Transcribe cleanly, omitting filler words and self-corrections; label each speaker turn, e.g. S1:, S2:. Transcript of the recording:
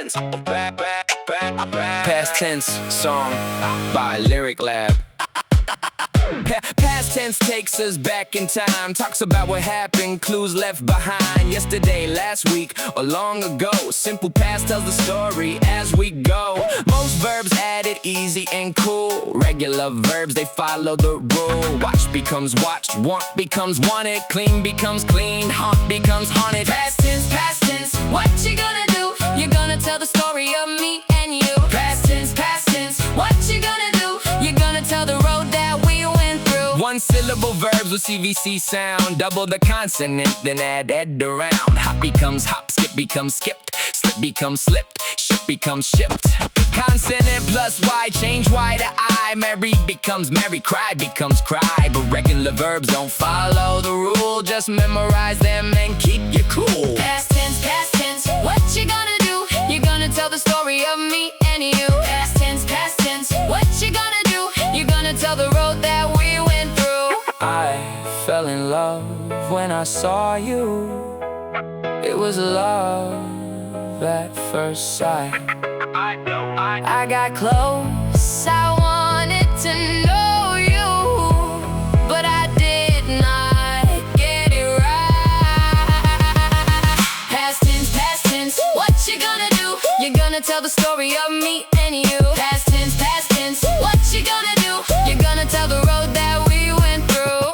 S1: tense. Past tense song by Lyric Lab. Past tense takes us back in time, talks about what happened, clues left behind. Yesterday, last week, or long ago. Simple past tells the story as we go. Most verbs added easy and cool. Regular verbs, they follow the rule. Watch becomes watched, want becomes wanted, clean becomes clean, haunt becomes haunted. Past tense, what you gonna do? You're gonna tell the story of me and you. Past tense, what you gonna do? You're gonna tell the road that we went through. One syllable verbs with CVC sound. Double the consonant, then add ed around. Hop becomes hop, skip becomes skipped, slip becomes slipped, ship becomes shipped. Consonant plus Y, change Y to I. Marry becomes marry, cry becomes cry. But regular verbs don't follow the rule. Just memorize them and keep you cool. Past tense, what you gonna do? You're gonna tell the story of me and you. Past tense, what you gonna do? You're gonna tell the road that we went through. I fell in love when I saw you. It was love at first sight. I got close, I wanted to know you, but I did not get it right. Past tense, what you gonna do? You're gonna tell the story of me and you. Past tense, what you gonna do? You're gonna tell the road that we went through.